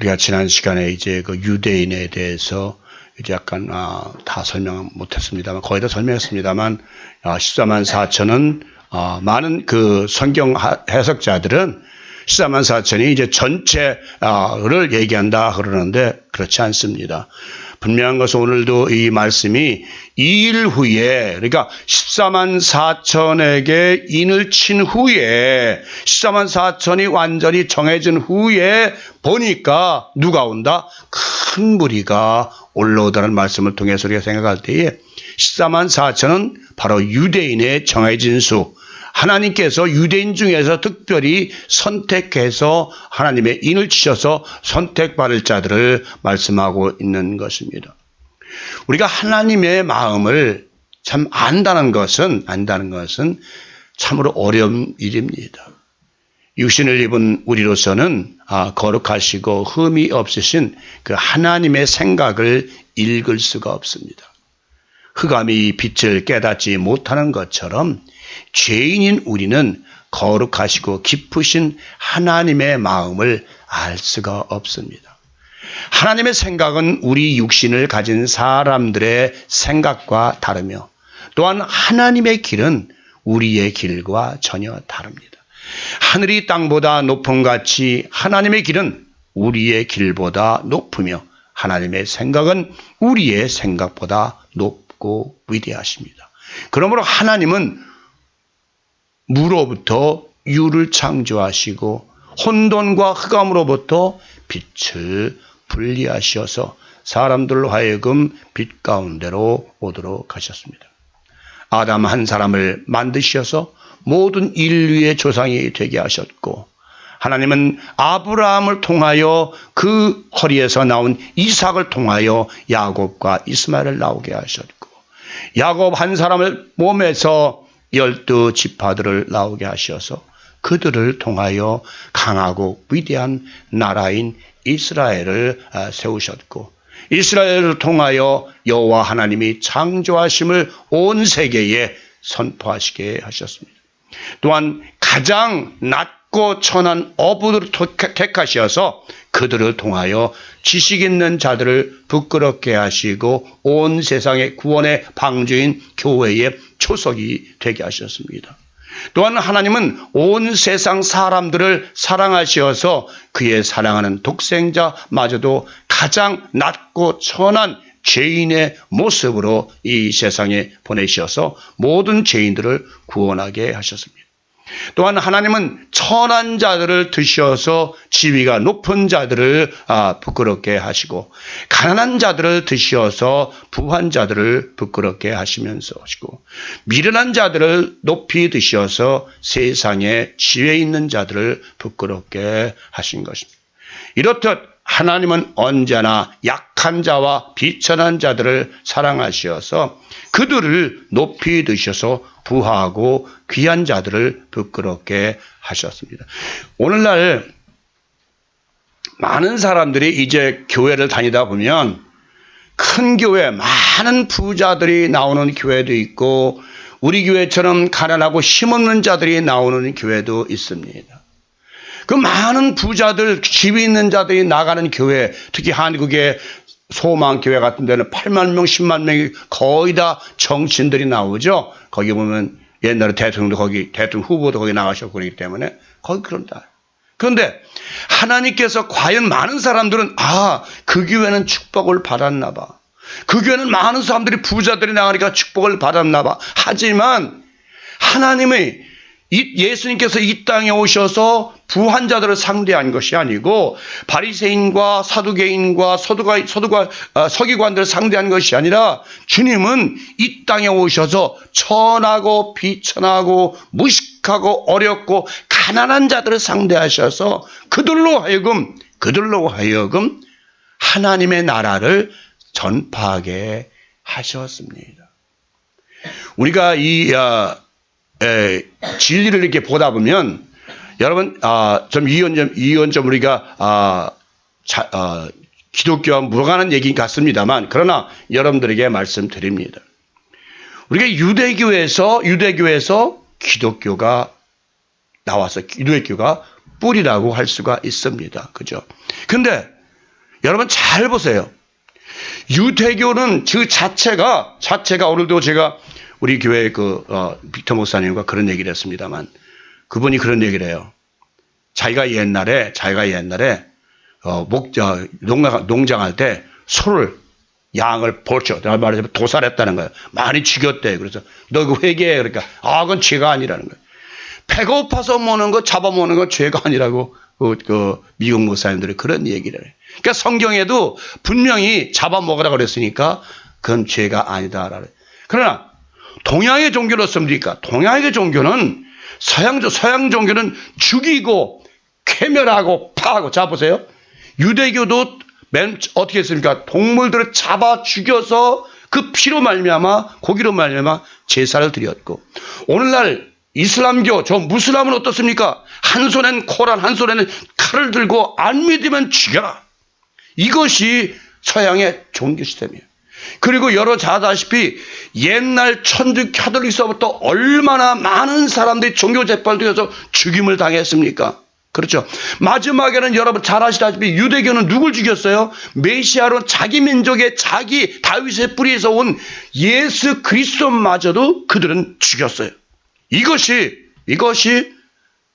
우리가 지난 시간에 이제 그 유대인에 대해서 이제 약간 다 설명 못했습니다만 거의 다 설명했습니다만 14만 4천은 많은 그 성경 해석자들은 14만 4천이 이제 전체를 얘기한다 그러는데 그렇지 않습니다. 분명한 것은 오늘도 이 말씀이 2일 후에, 그러니까 14만 4천에게 인을 친 후에 14만 4천이 완전히 정해진 후에 보니까 누가 온다? 큰 무리가 올라오다는 말씀을 통해서 우리가 생각할 때에 14만 4천은 바로 유대인의 정해진 수, 하나님께서 유대인 중에서 특별히 선택해서 하나님의 인을 치셔서 선택받을 자들을 말씀하고 있는 것입니다. 우리가 하나님의 마음을 참 안다는 것은 참으로 어려운 일입니다. 육신을 입은 우리로서는 거룩하시고 흠이 없으신 그 하나님의 생각을 읽을 수가 없습니다. 흑암이 빛을 깨닫지 못하는 것처럼 죄인인 우리는 거룩하시고 깊으신 하나님의 마음을 알 수가 없습니다. 하나님의 생각은 우리 육신을 가진 사람들의 생각과 다르며 또한 하나님의 길은 우리의 길과 전혀 다릅니다. 하늘이 땅보다 높음 같이 하나님의 길은 우리의 길보다 높으며 하나님의 생각은 우리의 생각보다 높고 위대하십니다. 그러므로 하나님은 무로부터 유를 창조하시고 혼돈과 흑암으로부터 빛을 분리하셔서 사람들로 하여금 빛 가운데로 오도록 하셨습니다. 아담 한 사람을 만드셔서 모든 인류의 조상이 되게 하셨고, 하나님은 아브라함을 통하여 그 허리에서 나온 이삭을 통하여 야곱과 이스마엘을 나오게 하셨고, 야곱 한 사람을 몸에서 12지파들을 나오게 하셔서 그들을 통하여 강하고 위대한 나라인 이스라엘을 세우셨고, 이스라엘을 통하여 여호와 하나님이 창조하심을 온 세계에 선포하시게 하셨습니다. 또한 가장 낮고 천한 어부들을 택하셔서 그들을 통하여 지식 있는 자들을 부끄럽게 하시고 온 세상의 구원의 방주인 교회의 초석이 되게 하셨습니다. 또한 하나님은 온 세상 사람들을 사랑하셔서 그의 사랑하는 독생자마저도 가장 낮고 천한 죄인의 모습으로 이 세상에 보내셔서 모든 죄인들을 구원하게 하셨습니다. 또한 하나님은 천한 자들을 드셔서 지위가 높은 자들을 부끄럽게 하시고, 가난한 자들을 드셔서 부한 자들을 부끄럽게 하시면서 하시고, 미련한 자들을 높이 드셔서 세상에 지혜 있는 자들을 부끄럽게 하신 것입니다. 이렇듯 하나님은 언제나 약한 자와 비천한 자들을 사랑하셔서 그들을 높이 드셔서 부하고 귀한 자들을 부끄럽게 하셨습니다. 오늘날 많은 사람들이 이제 교회를 다니다 보면 큰 교회, 많은 부자들이 나오는 교회도 있고 우리 교회처럼 가난하고 힘없는 자들이 나오는 교회도 있습니다. 그 많은 부자들, 집이 있는 자들이 나가는 교회, 특히 한국의 소망교회 같은 데는 8만 명, 10만 명이 거의 다 정치인들이 나오죠. 거기 보면 옛날에 대통령 후보도 거기 나가셨고 그러기 때문에 거기 그런다. 그런데 하나님께서 과연 많은 사람들은 그 교회는 축복을 받았나 봐. 그 교회는 많은 사람들이 부자들이 나가니까 축복을 받았나 봐. 하지만 하나님의 예수님께서 이 땅에 오셔서 부한 자들을 상대한 것이 아니고 바리새인과 사두개인과 서기관들을 상대한 것이 아니라 주님은 이 땅에 오셔서 천하고 비천하고 무식하고 어렵고 가난한 자들을 상대하셔서 그들로 하여금 하나님의 나라를 전파하게 하셨습니다. 우리가 이 진리를 이렇게 보다 보면 여러분 좀 이건 우리가 기독교와 무관한 얘기 같습니다만 그러나 여러분들에게 말씀드립니다. 우리가 유대교에서 기독교가 나와서 기독교가 뿌리라고 할 수가 있습니다. 그죠? 근데 여러분 잘 보세요. 유대교는 그 자체가 오늘도 제가 우리 교회 빅터 목사님과 그런 얘기를 했습니다만 그분이 그런 얘기를 해요. 자기가 옛날에 농장할 때 소를 양을 말하자면 도살했다는 거예요. 많이 죽였대. 그래서 너 이거 회개해. 그러니까 그건 죄가 아니라는 거예요. 배가 고파서 먹는 거 잡아먹는 건 죄가 아니라고 미국 목사님들이 그런 얘기를 해요. 그러니까 성경에도 분명히 잡아먹으라 그랬으니까 그건 죄가 아니다라는. 그러나 동양의 종교는 어떻습니까? 동양의 종교는 서양 종교는 죽이고 쾌멸하고 파하고. 자 보세요. 유대교도 어떻게 했습니까? 동물들을 잡아 죽여서 그 피로 말미암아 고기로 말미암아 제사를 드렸고, 오늘날 이슬람교 무슬람은 어떻습니까? 한 손엔 코란 한 손에는 칼을 들고 안 믿으면 죽여라. 이것이 서양의 종교 시스템이에요. 그리고 잘 아다시피 옛날 천주 카톨릭서부터 얼마나 많은 사람들이 종교 재판을 통해서 죽임을 당했습니까? 그렇죠. 마지막에는 여러분 잘 아시다시피 유대교는 누굴 죽였어요? 메시아로 자기 민족의 자기 다윗의 뿌리에서 온 예수 그리스도마저도 그들은 죽였어요. 이것이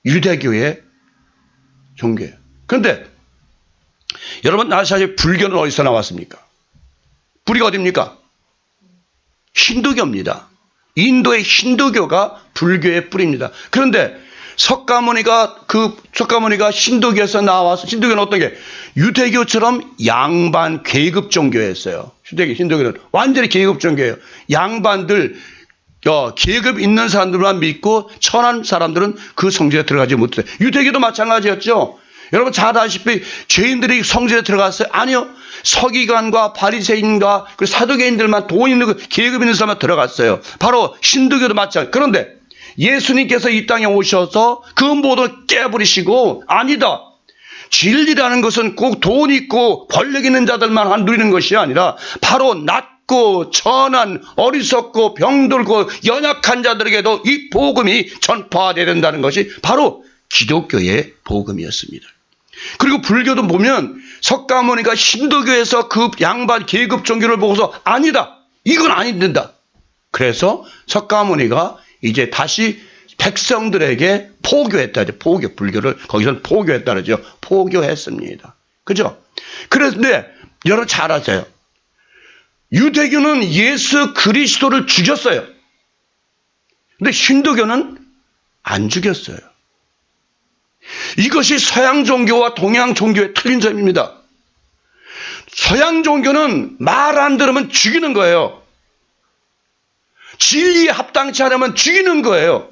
유대교의 종교예요. 그런데 여러분 아시다시피 불교는 어디서 나왔습니까? 뿌리가 어디입니까? 힌두교입니다. 인도의 힌두교가 불교의 뿌리입니다. 그런데 석가모니가 힌두교에서 나와서, 힌두교는 어떤 게 유대교처럼 양반 계급 종교였어요. 힌두교는 완전히 계급 종교예요. 양반들 계급 있는 사람들만 믿고 천한 사람들은 그 성전에 들어가지 못해요. 유대교도 마찬가지였죠. 여러분 잘 아시다시피 죄인들이 성전에 들어갔어요? 아니요. 서기관과 바리새인과 그 사두개인들만 돈 있는 그 계급 있는 사람만 들어갔어요. 바로 힌두교도 마찬가지. 그런데 예수님께서 이 땅에 오셔서 그 모든 깨버리시고, 아니다. 진리라는 것은 꼭 돈 있고 권력 있는 자들만 누리는 것이 아니라 바로 낮고 천한 어리석고 병들고 연약한 자들에게도 이 복음이 전파되어야 된다는 것이 바로 기독교의 복음이었습니다. 그리고 불교도 보면 석가모니가 힌두교에서 그 양반 계급 종교를 보고서 아니다. 이건 안 된다. 그래서 석가모니가 이제 다시 백성들에게 포교했다. 불교를 거기서는 포교했다 그러죠. 포교했습니다. 그죠? 그런데 여러분 잘 아세요. 유대교는 예수 그리스도를 죽였어요. 근데 힌두교는 안 죽였어요. 이것이 서양 종교와 동양 종교의 틀린 점입니다. 서양 종교는 말 안 들으면 죽이는 거예요. 진리에 합당치 않으면 죽이는 거예요.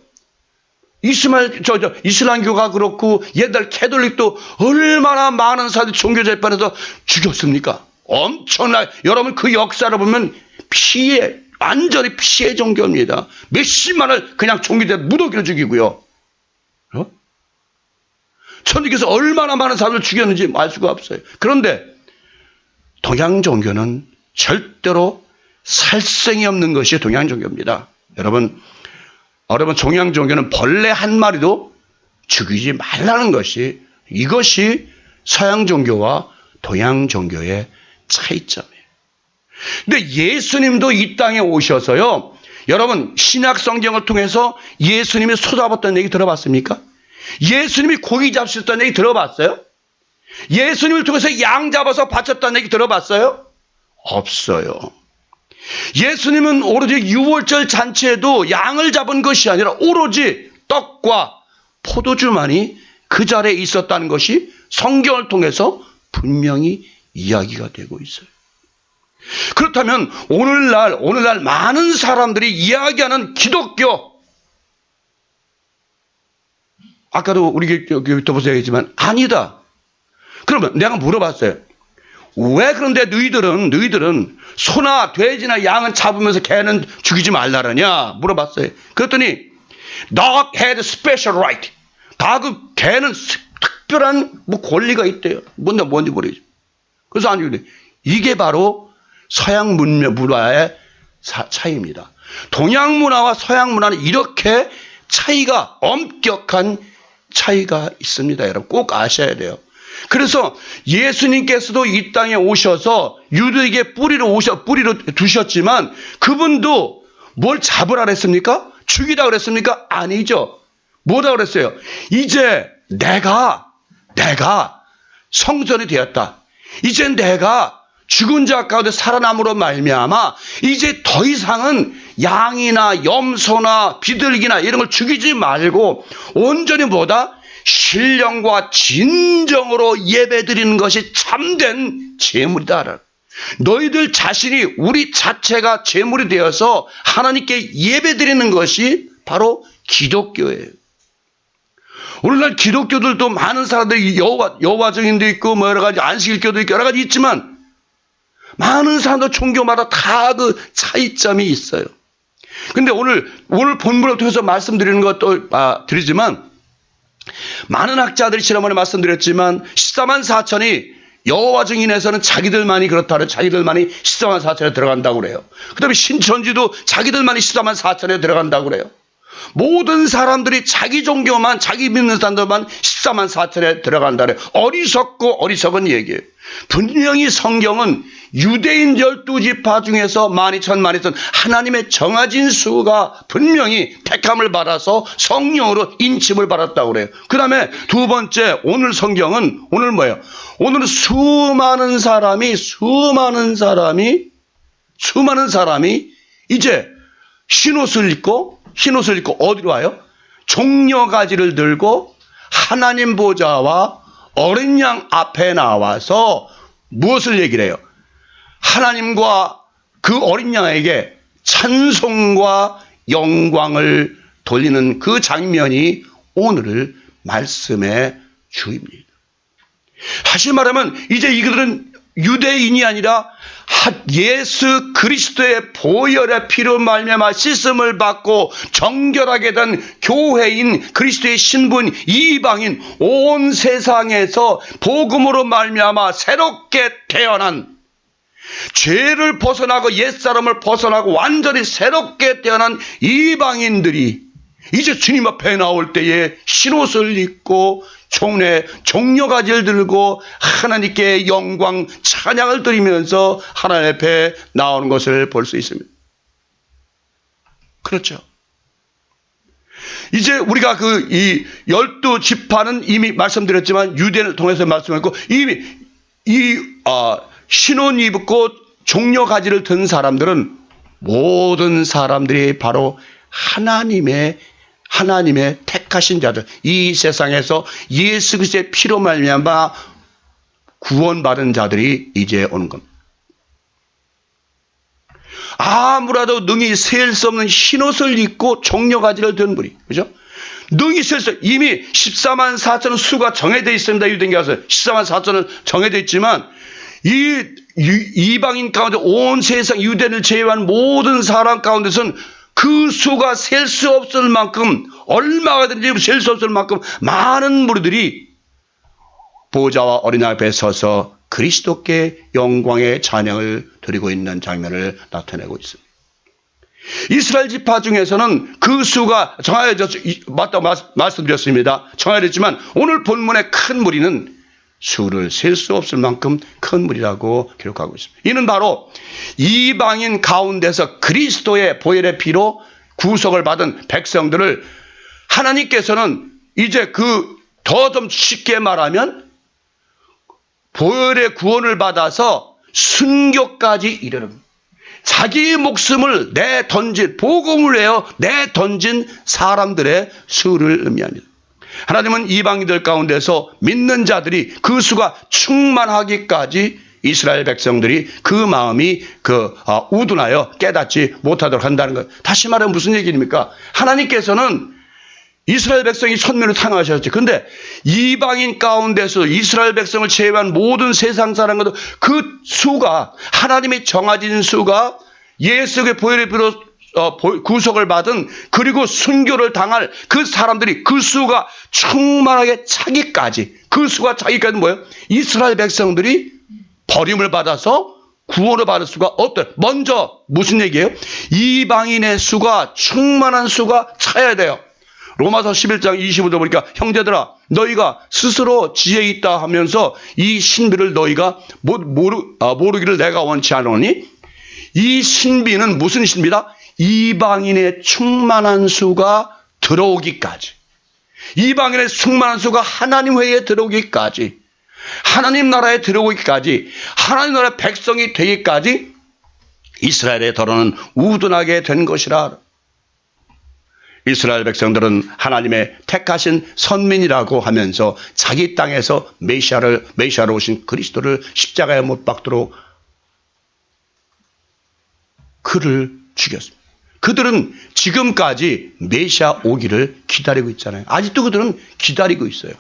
이슬람교가 그렇고 옛날 캐톨릭도 얼마나 많은 사람들이 종교 재판에서 죽였습니까? 여러분 그 역사를 보면 완전히 피해 종교입니다. 몇십만을 그냥 종교대 무더기로 죽이고요. 천주교에서 얼마나 많은 사람을 죽였는지 알 수가 없어요. 그런데 동양 종교는 절대로 살생이 없는 것이 동양 종교입니다. 여러분 동양 종교는 벌레 한 마리도 죽이지 말라는 것이, 이것이 서양 종교와 동양 종교의 차이점이에요. 근데 예수님도 이 땅에 오셔서요, 여러분 신약 성경을 통해서 예수님이 소 잡았다는 얘기 들어봤습니까? 예수님이 고기 잡으셨다는 얘기 들어봤어요? 예수님을 통해서 양 잡아서 바쳤다는 얘기 들어봤어요? 없어요. 예수님은 오로지 유월절 잔치에도 양을 잡은 것이 아니라 오로지 떡과 포도주만이 그 자리에 있었다는 것이 성경을 통해서 분명히 이야기가 되고 있어요. 그렇다면 오늘날 많은 사람들이 이야기하는 기독교, 아까도 우리 교회에서 얘기했지만 아니다. 그러면 내가 물어봤어요. 왜 그런데 너희들은 소나 돼지나 양은 잡으면서 개는 죽이지 말라느냐 물어봤어요. 그랬더니 dog had special right. 그 개는 특별한 권리가 있대요. 뭔지 모르겠죠. 그래서 아니, 이게 바로 서양 문화의 차이입니다. 동양 문화와 서양 문화는 이렇게 차이가, 엄격한 차이가 있습니다. 여러분 꼭 아셔야 돼요. 그래서 예수님께서도 이 땅에 오셔서 유대에게 뿌리로 두셨지만 그분도 뭘 잡으라 그랬습니까? 죽이라 그랬습니까? 아니죠. 뭐라 그랬어요? 이제 내가 성전이 되었다. 이제 내가 죽은 자 가운데 살아남으로 말미암아 이제 더 이상은 양이나 염소나 비둘기나 이런 걸 죽이지 말고 온전히 뭐다? 신령과 진정으로 예배드리는 것이 참된 제물이다. 너희들 자신이 우리 자체가 제물이 되어서 하나님께 예배드리는 것이 바로 기독교예요. 오늘날 기독교들도 많은 사람들이 여호와 증인도 있고 뭐 여러 가지 안식일교도 있고 여러 가지 있지만 많은 사람들 종교마다 다 그 차이점이 있어요. 근데 오늘 본문을 통해서 말씀드리는 것도 드리지만 많은 학자들이 지난번에 말씀드렸지만 14만 4천이 여호와 증인에서는 자기들만이 그렇다는 자기들만이 14만 4천에 들어간다고 그래요. 그 다음에 신천지도 자기들만이 14만 4천에 들어간다고 그래요. 모든 사람들이 자기 종교만 자기 믿는 사람들만 14만 4천에 들어간다 그래요. 어리석고 어리석은 얘기예요. 분명히 성경은 유대인 12지파 중에서 12,000 하나님의 정해진 수가 분명히 택함을 받아서 성령으로 인침을 받았다고 그래요. 그 다음에 두 번째 오늘 성경은 오늘 뭐예요? 오늘은 수많은 사람이 이제 흰옷을 입고 어디로 와요? 종려가지를 들고 하나님 보좌와 어린 양 앞에 나와서 무엇을 얘기를 해요? 하나님과 그 어린 양에게 찬송과 영광을 돌리는 그 장면이 오늘 말씀의 주입니다. 다시 말하면 이제 이들은 유대인이 아니라 예수 그리스도의 보혈의 피로 말미암아 씻음을 받고 정결하게 된 교회인 그리스도의 신분 이방인 온 세상에서 복음으로 말미암아 새롭게 태어난 죄를 벗어나고 옛사람을 벗어나고 완전히 새롭게 태어난 이방인들이 이제 주님 앞에 나올 때에 흰옷을 입고 종려가지를 들고 하나님께 영광 찬양을 드리면서 하나님 앞에 나오는 것을 볼 수 있습니다. 그렇죠. 이제 우리가 이 12지파는 이미 말씀드렸지만 유대를 통해서 말씀했고 이미 흰옷 입고 종려가지를 든 사람들은 모든 사람들이 바로 하나님의 택하신 자들, 이 세상에서 예수 그리스도의 피로 말미암아 구원받은 자들이 이제 오는 겁니다. 아무라도 능히 셀 수 없는 흰옷을 입고 종려가지를 든 분이, 그죠? 능히 셀 수, 이미 14만 4천 수가 정해져 있습니다. 유대인에 가서 14만 4천은 정해져 있지만 이 이방인 가운데 온 세상 유대인을 제외한 모든 사람 가운데서는 그 수가 셀 수 없을 만큼 얼마든지 셀 수 없을 만큼 많은 무리들이 보좌와 어린 양 앞에 서서 그리스도께 영광의 찬양을 드리고 있는 장면을 나타내고 있습니다. 이스라엘 지파 중에서는 그 수가 맞다고 말씀드렸습니다. 정해졌지만 오늘 본문의 큰 무리는 수를 셀 수 없을 만큼 큰 무리라고 기록하고 있습니다. 이는 바로 이방인 가운데서 그리스도의 보혈의 피로 구속을 받은 백성들을 하나님께서는 이제 더 좀 쉽게 말하면 보혈의 구원을 받아서 순교까지 이르는 자기 목숨을 복음을 위하여 내던진 사람들의 수를 의미합니다. 하나님은 이방인들 가운데서 믿는 자들이 그 수가 충만하기까지 이스라엘 백성들이 그 마음이 우둔하여 깨닫지 못하도록 한다는 것. 다시 말하면 무슨 얘기입니까? 하나님께서는 이스라엘 백성이 천민으로 택하셨지. 그런데 이방인 가운데서 이스라엘 백성을 제외한 모든 세상 사람들도 그 수가 하나님이 정하신 수가 예수의 보혈의 피로 구속을 받은 그리고 순교를 당할 그 사람들이 그 수가 충만하게 차기까지 그 수가 차기까지 뭐예요? 이스라엘 백성들이 버림을 받아서 구원을 받을 수가 없다. 먼저 무슨 얘기예요? 이방인의 수가 충만한 수가 차야 돼요. 로마서 11장 25절 보니까 형제들아 너희가 스스로 지혜 있다 하면서 이 신비를 너희가 모르기를 내가 원치 않으니 이 신비는 무슨 신비다? 이방인의 충만한 수가 들어오기까지, 이방인의 충만한 수가 하나님 회에 들어오기까지, 하나님 나라에 들어오기까지, 하나님 나라의 백성이 되기까지 이스라엘의 더러는 우둔하게 된 것이라. 이스라엘 백성들은 하나님의 택하신 선민이라고 하면서 자기 땅에서 메시아로 오신 그리스도를 십자가에 못 박도록 그를 죽였습니다. 그들은 지금까지 메시아 오기를 기다리고 있잖아요. 아직도 그들은 기다리고 있어요.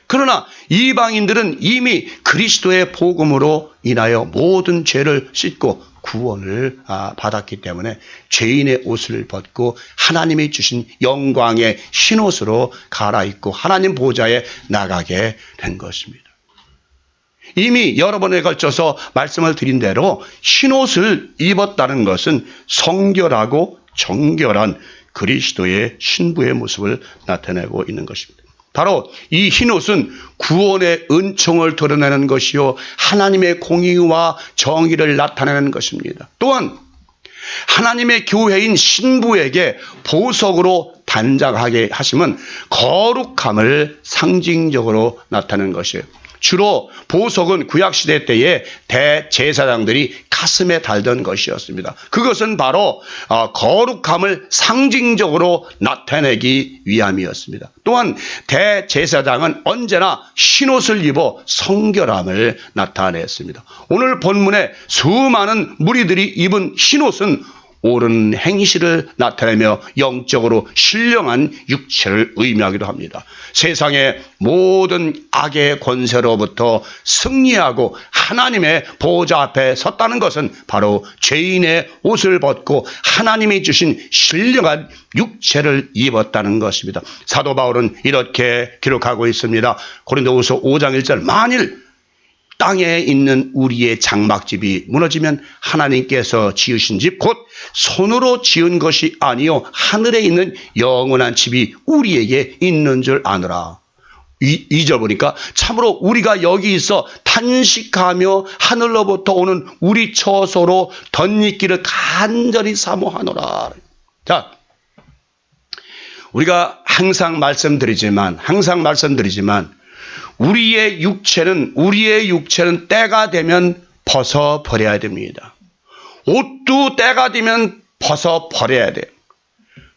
그러나 이방인들은 이미 그리스도의 복음으로 인하여 모든 죄를 씻고 구원을 받았기 때문에 죄인의 옷을 벗고 하나님이 주신 영광의 흰옷으로 갈아입고 하나님 보좌에 나가게 된 것입니다. 이미 여러 번에 걸쳐서 말씀을 드린 대로 흰옷을 입었다는 것은 성결하고 정결한 그리스도의 신부의 모습을 나타내고 있는 것입니다. 바로 이 흰옷은 구원의 은총을 드러내는 것이요 하나님의 공의와 정의를 나타내는 것입니다. 또한 하나님의 교회인 신부에게 보석으로 단장하게 하심은 거룩함을 상징적으로 나타내는 것이에요. 주로 보석은 구약시대 때에 대제사장들이 가슴에 달던 것이었습니다. 그것은 바로 거룩함을 상징적으로 나타내기 위함이었습니다. 또한 대제사장은 언제나 흰옷을 입어 성결함을 나타냈습니다. 오늘 본문에 수많은 무리들이 입은 흰옷은 옳은 행실을 나타내며 영적으로 신령한 육체를 의미하기도 합니다. 세상의 모든 악의 권세로부터 승리하고 하나님의 보좌 앞에 섰다는 것은 바로 죄인의 옷을 벗고 하나님이 주신 신령한 육체를 입었다는 것입니다. 사도 바울은 이렇게 기록하고 있습니다. 고린도후서 5장 1절 만일 땅에 있는 우리의 장막집이 무너지면 하나님께서 지으신 집 곧 손으로 지은 것이 아니요 하늘에 있는 영원한 집이 우리에게 있는 줄 아노라. 잊어보니까 참으로 우리가 여기 있어 탄식하며 하늘로부터 오는 우리 처소로 덧입기를 간절히 사모하노라. 자, 우리가 항상 말씀드리지만 우리의 육체는 때가 되면 벗어버려야 됩니다. 옷도 때가 되면 벗어버려야 돼요.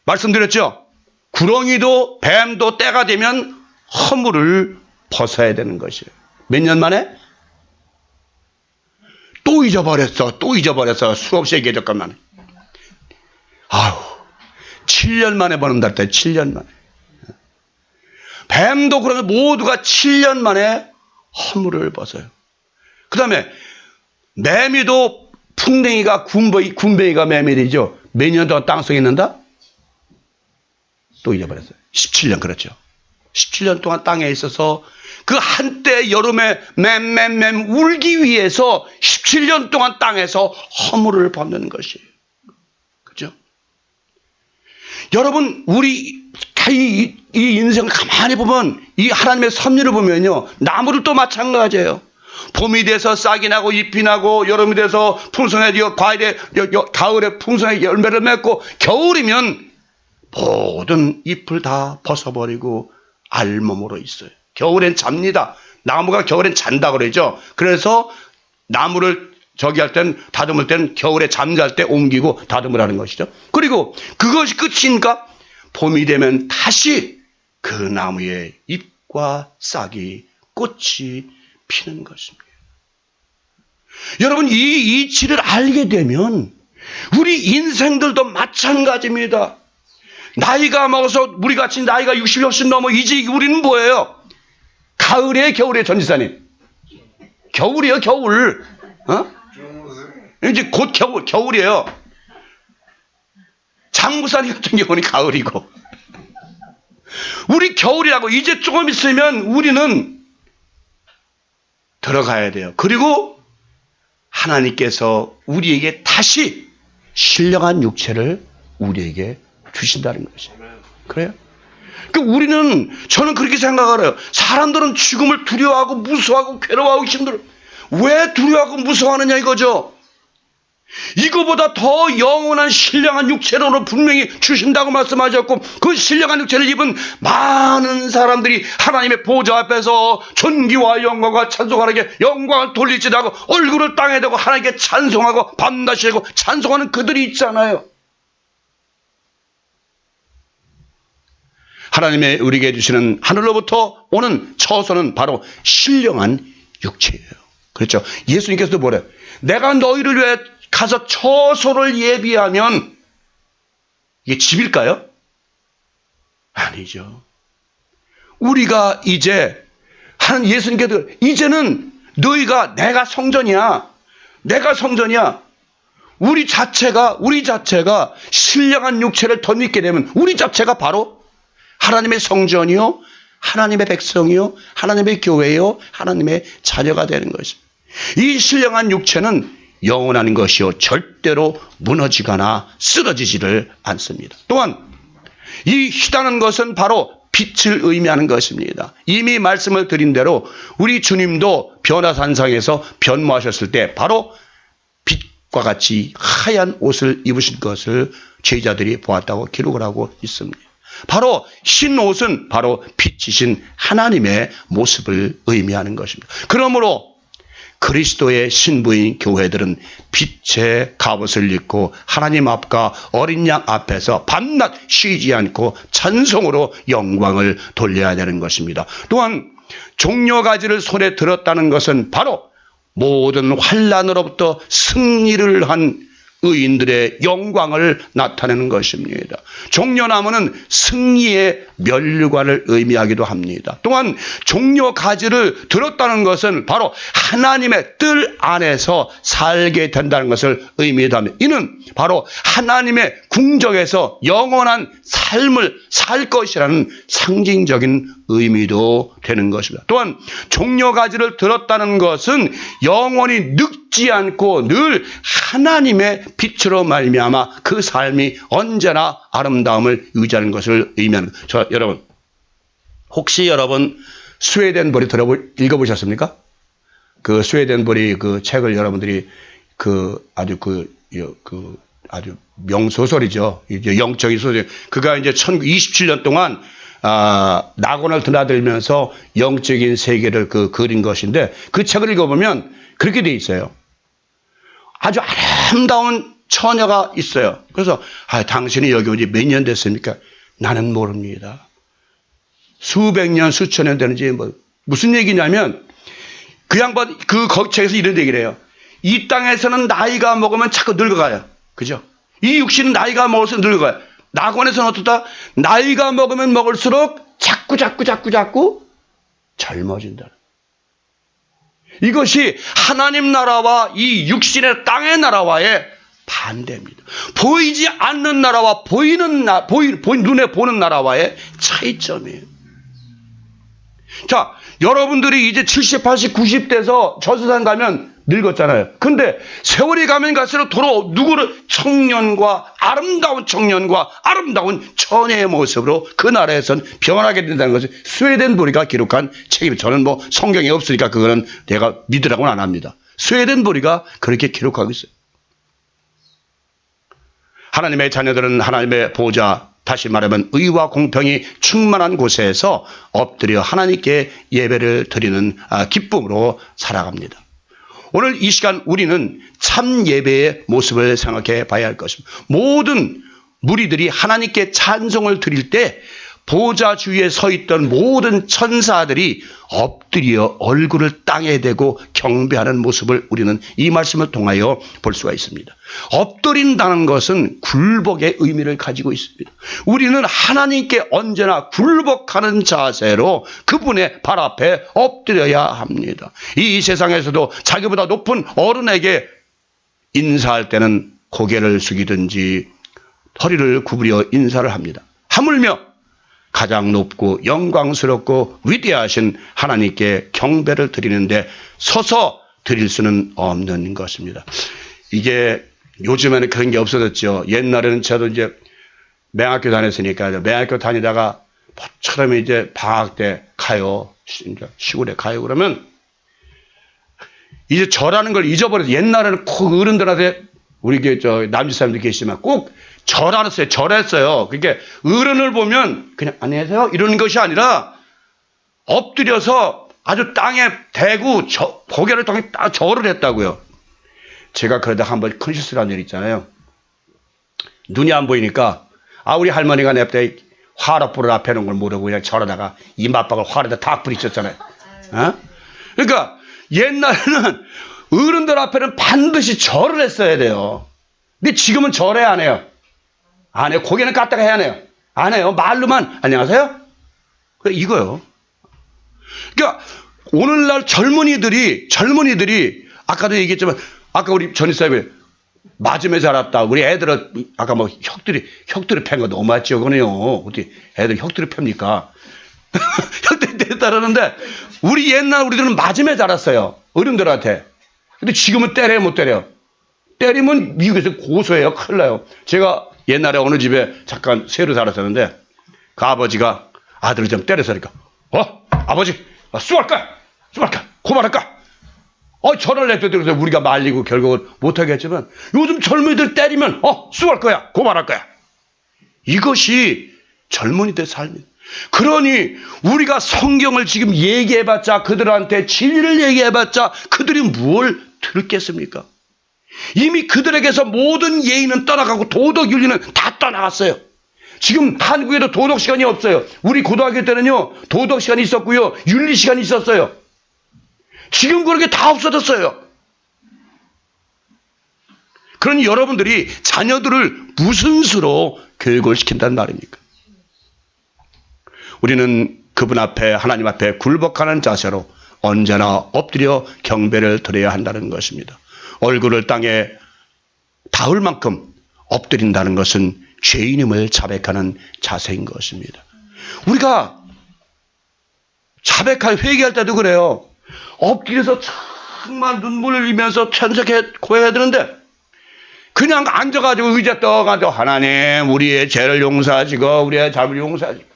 말씀드렸죠? 구렁이도 뱀도 때가 되면 허물을 벗어야 되는 것이에요. 몇 년 만에? 또 잊어버렸어. 수없이 얘기해줬건 만에. 7년 만에 버는다 할 때 7년 만에. 뱀도 그러면 모두가 7년 만에 허물을 벗어요. 그 다음에 매미도 풍뎅이가 군뱅이가 매미이죠. 몇 년 동안 땅속에 있는다? 또 잊어버렸어요. 17년 그렇죠. 17년 동안 땅에 있어서 그 한때 여름에 맴 울기 위해서 17년 동안 땅에서 허물을 벗는 것이에요. 그렇죠? 여러분 우리 이 인생을 가만히 보면 이 하나님의 섭리를 보면요. 나무를 또 마찬가지예요. 봄이 돼서 싹이 나고 잎이 나고 여름이 돼서 풍성해지고 가을에 풍성하게 열매를 맺고 겨울이면 모든 잎을 다 벗어버리고 알몸으로 있어요. 겨울엔 잡니다. 나무가 겨울엔 잔다 그러죠. 그래서 나무를 다듬을 때는 겨울에 잠잘 때 옮기고 다듬으라는 것이죠. 그리고 그것이 끝이니까 봄이 되면 다시 그 나무에 잎과 싹이 꽃이 피는 것입니다. 여러분 이 이치를 알게 되면 우리 인생들도 마찬가지입니다. 나이가 먹어서 우리같이 나이가 60이 훨씬 넘어 이제 우리는 뭐예요? 가을이에요 겨울이에요 전지사님? 겨울이에요 겨울. 이제 곧 겨울이에요. 장무사님 같은 경우는 가을이고 우리 겨울이라고 이제 조금 있으면 우리는 들어가야 돼요. 그리고 하나님께서 우리에게 다시 신령한 육체를 우리에게 주신다는 것이에요. 그래요? 저는 그렇게 생각을 해요. 사람들은 죽음을 두려워하고 무서워하고 괴로워하고 힘들어. 왜 두려워하고 무서워하느냐 이거죠. 이거보다 더 영원한 신령한 육체로 분명히 주신다고 말씀하셨고, 그 신령한 육체를 입은 많은 사람들이 하나님의 보좌 앞에서 존귀와 영광과 찬송하게 영광을 돌릴지도 하고 얼굴을 땅에 대고 하나님께 찬송하고 밤낮이고 찬송하는 그들이 있잖아요. 하나님의 우리에게 주시는 하늘로부터 오는 처소는 바로 신령한 육체예요. 그렇죠? 예수님께서도 뭐래요? 내가 너희를 위해 가서 처소를 예비하면 이게 집일까요? 아니죠. 우리가 이제 예수님께서 이제는 너희가 내가 성전이야. 내가 성전이야. 우리 자체가 신령한 육체를 덧입게 되면 우리 자체가 바로 하나님의 성전이요, 하나님의 백성이요, 하나님의 교회요, 하나님의 자녀가 되는 것입니다. 이 신령한 육체는 영원한 것이요 절대로 무너지거나 쓰러지지를 않습니다. 또한 이 희다는 것은 바로 빛을 의미하는 것입니다. 이미 말씀을 드린 대로 우리 주님도 변화산상에서 변모하셨을 때 바로 빛과 같이 하얀 옷을 입으신 것을 제자들이 보았다고 기록을 하고 있습니다. 바로 흰 옷은 바로 빛이신 하나님의 모습을 의미하는 것입니다. 그러므로 그리스도의 신부인 교회들은 빛의 갑옷을 입고 하나님 앞과 어린 양 앞에서 밤낮 쉬지 않고 찬송으로 영광을 돌려야 되는 것입니다. 또한 종려가지를 손에 들었다는 것은 바로 모든 환난으로부터 승리를 한 의인들의 영광을 나타내는 것입니다. 종려나무는 승리의 면류관을 의미하기도 합니다. 또한 종려가지를 들었다는 것은 바로 하나님의 뜰 안에서 살게 된다는 것을 의미합니다. 이는 바로 하나님의 궁정에서 영원한 삶을 살 것이라는 상징적인 의미도 되는 것입니다. 또한 종려가지를 들었다는 것은 영원히 늙지 않고 늘 하나님의 빛으로 말미암아 그 삶이 언제나 아름다움을 유지하는 것을 의미하는 저 여러분, 혹시 여러분 스웨덴 보리 읽어보셨습니까? 그 스웨덴 보리 그 책을 여러분들이 아주 명소설이죠. 이제 영적인 소설. 그가 이제 1927년 동안 낙원을 드나들면서 영적인 세계를 그린 것인데, 그 책을 읽어보면 그렇게 돼 있어요. 아주 아름다운 처녀가 있어요. 그래서 당신이 여기 온 지 몇 년 됐습니까? 나는 모릅니다. 수백 년, 수천 년 되는지 무슨 얘기냐면, 그 양반 그 책에서 이런 얘기를 해요. 이 땅에서는 나이가 먹으면 자꾸 늙어가요. 그죠? 이 육신은 나이가 먹을수록 늙어가요. 낙원에서는 어떻다? 나이가 먹으면 먹을수록 자꾸 젊어진다. 이것이 하나님 나라와 이 육신의 땅의 나라와의 반대입니다. 보이지 않는 나라와 눈에 보는 나라와의 차이점이에요. 자, 여러분들이 이제 70, 80, 90대에서 저수산 가면 늙었잖아요. 근데 세월이 가면 갈수록 도로 아름다운 청년과 아름다운 처녀의 모습으로 그 나라에선 변하게 된다는 것을 스웨덴 보리가 기록한 책입니다. 저는 성경에 없으니까 그거는 내가 믿으라고는 안 합니다. 스웨덴 보리가 그렇게 기록하고 있어요. 하나님의 자녀들은 하나님의 보좌, 다시 말하면 의와 공평이 충만한 곳에서 엎드려 하나님께 예배를 드리는 기쁨으로 살아갑니다. 오늘 이 시간 우리는 참 예배의 모습을 생각해 봐야 할 것입니다. 모든 무리들이 하나님께 찬송을 드릴 때 보좌 주위에 서 있던 모든 천사들이 엎드려 얼굴을 땅에 대고 경배하는 모습을 우리는 이 말씀을 통하여 볼 수가 있습니다. 엎드린다는 것은 굴복의 의미를 가지고 있습니다. 우리는 하나님께 언제나 굴복하는 자세로 그분의 발 앞에 엎드려야 합니다. 이 세상에서도 자기보다 높은 어른에게 인사할 때는 고개를 숙이든지 허리를 구부려 인사를 합니다. 하물며 가장 높고 영광스럽고 위대하신 하나님께 경배를 드리는데 서서 드릴 수는 없는 것입니다. 이게 요즘에는 그런 게 없어졌죠. 옛날에는 저도 이제 맹학교 다녔으니까 맹학교 다니다가 처럼 이제 방학 때 가요. 이제 시골에 가요. 그러면 이제 절하는 걸 잊어버려서 옛날에는 꼭 어른들한테 우리 남짓 사람들 계시지만 꼭 절했어요. 그러니까 어른을 보면 그냥 안녕하세요 이러는 것이 아니라 엎드려서 아주 땅에 대고 고개를 땅에 딱 절을 했다고요. 제가 그러다 한번 큰 실수를 한 일 있잖아요. 눈이 안 보이니까 우리 할머니가 냅다 화롯불을 앞에 놓은 걸 모르고 그냥 절하다가 이 맞박을 화로에다 탁 부딪혔잖아요. 어? 그러니까 옛날에는 어른들 앞에는 반드시 절을 했어야 돼요. 근데 지금은 절해 안 해요. 안 해요. 고개는 까딱가 해야 해요. 안 해요. 말로만 안녕하세요? 이거요. 그러니까 오늘날 젊은이들이 아까도 얘기했지만 아까 우리 전입사님이 맞으며 자랐다. 우리 애들은 아까 뭐 혁들이 팬 거 너무 맞죠. 그거는요. 어떻게 애들 혁들이 팹니까? 혁들이 때렸다라는데 우리들은 맞으며 자랐어요. 어른들한테. 근데 지금은 때려요, 못 때려? 때리면 미국에서 고소해요. 큰일 나요. 제가 옛날에 어느 집에 잠깐 새로 살았었는데 그 아버지가 아들을 좀 때려서니까 아버지 쏘할까? 고발할까? 저를 냅둬서 우리가 말리고 결국은 못하게 했지만 요즘 젊은이들 때리면 쏘할 거야. 고발할 거야. 이것이 젊은이들 삶이에요. 그러니 우리가 성경을 지금 얘기해봤자 그들한테 진리를 얘기해봤자 그들이 뭘 들었겠습니까? 이미 그들에게서 모든 예의는 떠나가고 도덕 윤리는 다 떠나갔어요. 지금 한국에도 도덕 시간이 없어요. 우리 고등학교 때는요 도덕 시간이 있었고요 윤리 시간이 있었어요. 지금 그렇게 다 없어졌어요. 그러니 여러분들이 자녀들을 무슨 수로 교육을 시킨단 말입니까? 우리는 그분 앞에 하나님 앞에 굴복하는 자세로 언제나 엎드려 경배를 드려야 한다는 것입니다. 얼굴을 땅에 닿을 만큼 엎드린다는 것은 죄인임을 자백하는 자세인 것입니다. 우리가 회개할 때도 그래요. 엎드려서 정말 눈물을 흘리면서 천석해 고해야 되는데 그냥 앉아가지고 의자 떠가지고 하나님 우리의 죄를 용서하시고 우리의 잘못을 용서하시고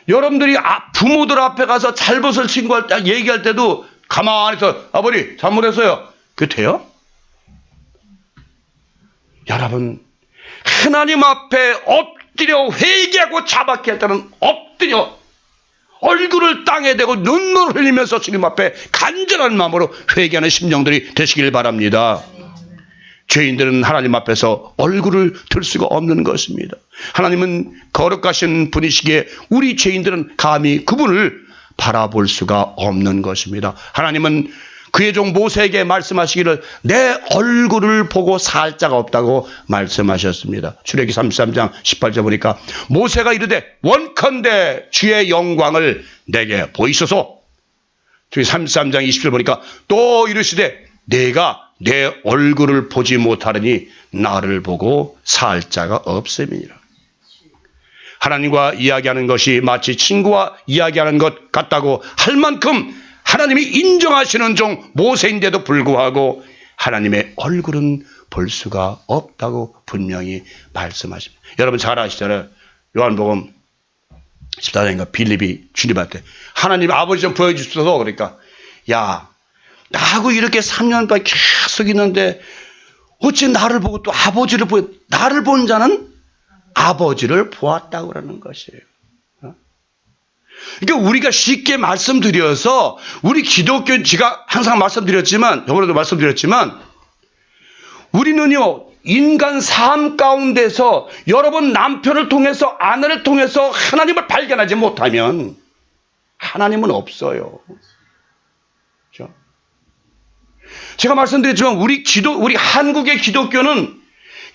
여러분들이 부모들 앞에 가서 잘못을 신고할 때 얘기할 때도 가만히 있어 아버지 잘못했어요. 그게 돼요? 여러분 하나님 앞에 엎드려 회개하고 자박할 때는 엎드려 얼굴을 땅에 대고 눈물을 흘리면서 주님 앞에 간절한 마음으로 회개하는 심령들이 되시길 바랍니다. 죄인들은 하나님 앞에서 얼굴을 들 수가 없는 것입니다. 하나님은 거룩하신 분이시기에 우리 죄인들은 감히 그분을 바라볼 수가 없는 것입니다. 하나님은 그의 종 모세에게 말씀하시기를 내 얼굴을 보고 살 자가 없다고 말씀하셨습니다. 출애기 33장 18절 보니까 모세가 이르되 원컨대 주의 영광을 내게 보이소서. 출애기 33장 20절 보니까 또 이르시되 내가 내 얼굴을 보지 못하느니 나를 보고 살 자가 없음이니라. 하나님과 이야기하는 것이 마치 친구와 이야기하는 것 같다고 할 만큼 하나님이 인정하시는 종 모세인데도 불구하고 하나님의 얼굴은 볼 수가 없다고 분명히 말씀하십니다. 여러분 잘 아시잖아요. 요한복음 14장인가 빌립이 주님한테 하나님 아버지 좀 보여주소서. 그러니까 야 나하고 이렇게 3년간 계속 있는데 어찌 나를 보고 또 아버지를 나를 본 자는 아버지를 보았다고 그러는 것이에요. 그러니까 우리가 쉽게 말씀드려서 우리 기독교 제가 항상 말씀드렸지만 저번에도 말씀드렸지만 우리는요 인간 삶 가운데서 여러분 남편을 통해서 아내를 통해서 하나님을 발견하지 못하면 하나님은 없어요. 그렇죠? 제가 말씀드렸지만 우리 한국의 기독교는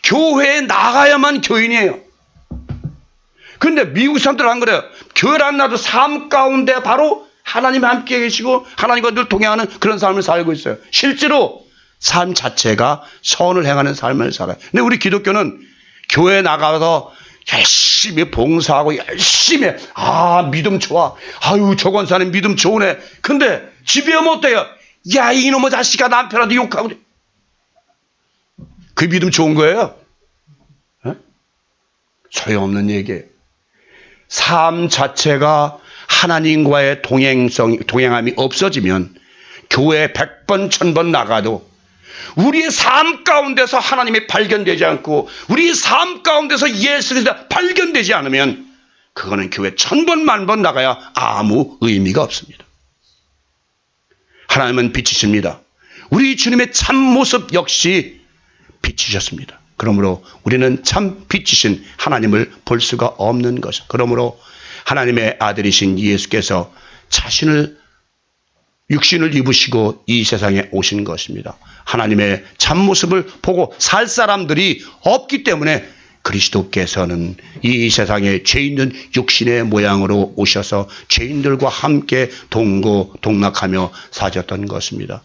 교회에 나가야만 교인이에요. 그런데 미국 사람들은 안 그래요. 교회를 안 나도 삶 가운데 바로 하나님 함께 계시고 하나님과 늘 동행하는 그런 삶을 살고 있어요. 실제로 삶 자체가 선을 행하는 삶을 살아요. 근데 우리 기독교는 교회에 나가서 열심히 봉사하고 열심히 믿음 좋아. 아유 저 권사님 믿음 좋으네. 근데 집에 오면 어때요? 야 이놈의 자식아 남편한테 욕하고 그 믿음 좋은 거예요? 에? 소용없는 얘기예요. 삶 자체가 하나님과의 동행함이 없어지면 교회 100번, 1000번 나가도 우리의 삶 가운데서 하나님이 발견되지 않고 우리의 삶 가운데서 예수 그리스도가 발견되지 않으면 그거는 교회 1000번, 10,000번 나가야 아무 의미가 없습니다. 하나님은 빛이십니다. 우리 주님의 참모습 역시 빛이셨습니다. 그러므로 우리는 참 빛이신 하나님을 볼 수가 없는 것입니다. 그러므로 하나님의 아들이신 예수께서 자신을 육신을 입으시고 이 세상에 오신 것입니다. 하나님의 참모습을 보고 살 사람들이 없기 때문에 그리스도께서는 이 세상에 죄 있는 육신의 모양으로 오셔서 죄인들과 함께 동고동락하며 사셨던 것입니다.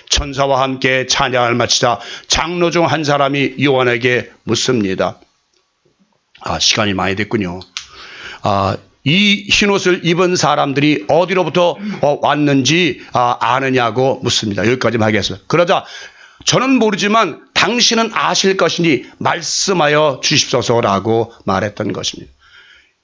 천사와 함께 찬양을 마치자 장로 중 한 사람이 요한에게 묻습니다. 시간이 많이 됐군요. 이 흰옷을 입은 사람들이 어디로부터 왔는지 아느냐고 묻습니다. 여기까지만 하겠습니다. 그러자 저는 모르지만 당신은 아실 것이니 말씀하여 주십소서라고 말했던 것입니다.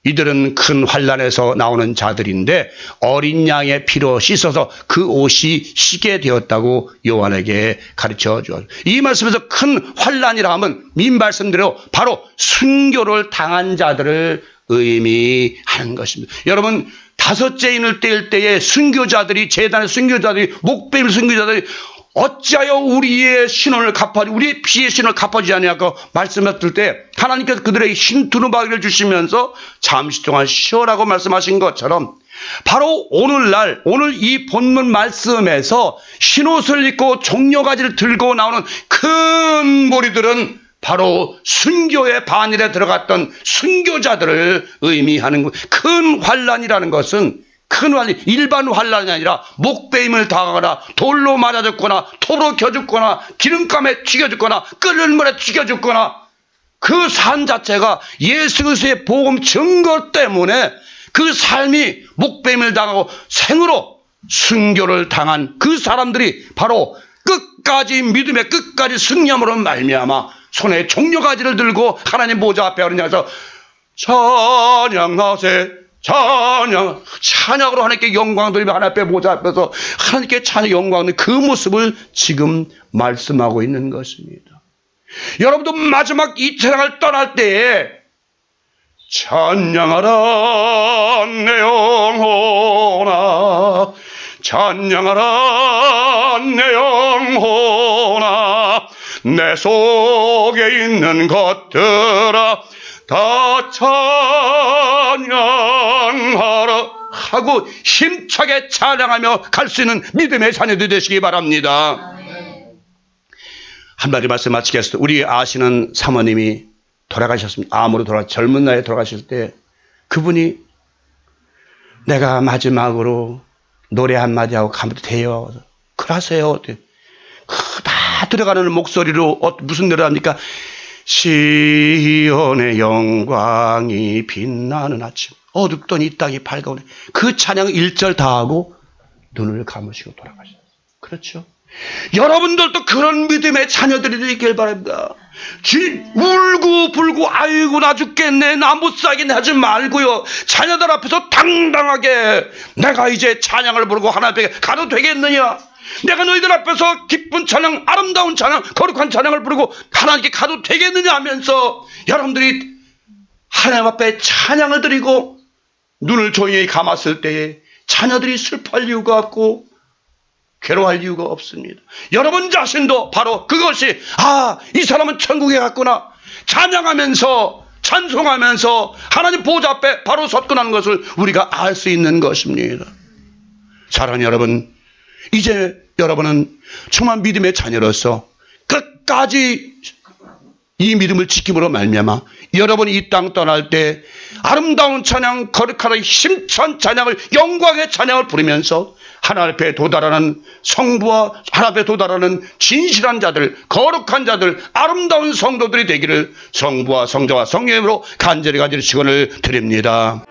이들은 큰 환난에서 나오는 자들인데 어린 양의 피로 씻어서 그 옷이 희게 되었다고 요한에게 가르쳐 주었습니다. 이 말씀에서 큰 환난이라 하면 민 말씀대로 바로 순교를 당한 자들을 의미하는 것입니다. 여러분, 다섯째 인을 떼일 때에 순교자들이, 재단의 순교자들이, 목베일 순교자들이 어찌하여 우리의 신원을 갚아주지, 우리의 피의 신원을 갚아주지 않냐고 말씀하실 때 하나님께서 그들에게 흰 두루마기를 주시면서 잠시 동안 쉬어라고 말씀하신 것처럼 바로 오늘날, 오늘 이 본문 말씀에서 흰옷을 입고 종려가지를 들고 나오는 큰 무리들은 바로 순교의 반일에 들어갔던 순교자들을 의미하는 것. 큰 환난이라는 것은 큰 환란, 일반 환란이 아니라 목베임을 당하거나 돌로 맞아 죽거나 토로 켜 죽거나 기름감에 튀겨 죽거나 끓는 물에 튀겨 죽거나 그 삶 자체가 예수 그리스도의 복음 증거 때문에 그 삶이 목베임을 당하고 생으로 순교를 당한 그 사람들이 바로 끝까지 믿음의 끝까지 승리함으로 말미암아 손에 종려가지를 들고 하나님 보좌 앞에 어느냐서 찬양하세 찬양으로 하나님께 영광 돌리며 하나님 앞에 보좌 앞에서 하나님께 찬양 영광 돌리는 그 모습을 지금 말씀하고 있는 것입니다. 여러분도 마지막 이 세상을 떠날 때에 찬양하라 내 영혼아 찬양하라 내 영혼아 내 속에 있는 것들아 다 찬양하라 하고 힘차게 찬양하며 갈 수 있는 믿음의 자녀들 되시기 바랍니다. 한 마디 말씀 마치겠습니다. 우리 아시는 사모님이 돌아가셨습니다. 암으로 젊은 나이에 돌아가실 때 그분이 내가 마지막으로 노래 한마디 하고 가면 돼요. 그러세요. 다 들어가는 목소리로 무슨 노래 합니까? 시온의 영광이 빛나는 아침 어둡던 이 땅이 밝아오네. 그 찬양 1절 다 하고 눈을 감으시고 돌아가셨어요. 그렇죠? 여러분들도 그런 믿음의 자녀들이 되길 바랍니다. 울고 불고 아이고 나 죽겠네 나 못 살겠네 하지 말고요. 자녀들 앞에서 당당하게 내가 이제 찬양을 부르고 하나님 앞에 가도 되겠느냐. 내가 너희들 앞에서 기쁜 찬양 아름다운 찬양 거룩한 찬양을 부르고 하나님께 가도 되겠느냐 하면서 여러분들이 하나님 앞에 찬양을 드리고 눈을 조용히 감았을 때에 자녀들이 슬퍼할 이유가 없고 괴로워할 이유가 없습니다. 여러분 자신도 바로 그것이 이 사람은 천국에 갔구나 찬양하면서 찬송하면서 하나님 보좌 앞에 바로 섰구나 하는 것을 우리가 알 수 있는 것입니다. 사랑하는 여러분, 이제 여러분은 정말 믿음의 자녀로서 끝까지 이 믿음을 지킴으로 말미암아 여러분이 이 땅 떠날 때 아름다운 찬양 거룩하는 힘찬 찬양을 영광의 찬양을 부르면서 하나님 앞에 도달하는 성부와 하나님 앞에 도달하는 진실한 자들 거룩한 자들 아름다운 성도들이 되기를 성부와 성자와 성령으로 간절히 축원을 드립니다.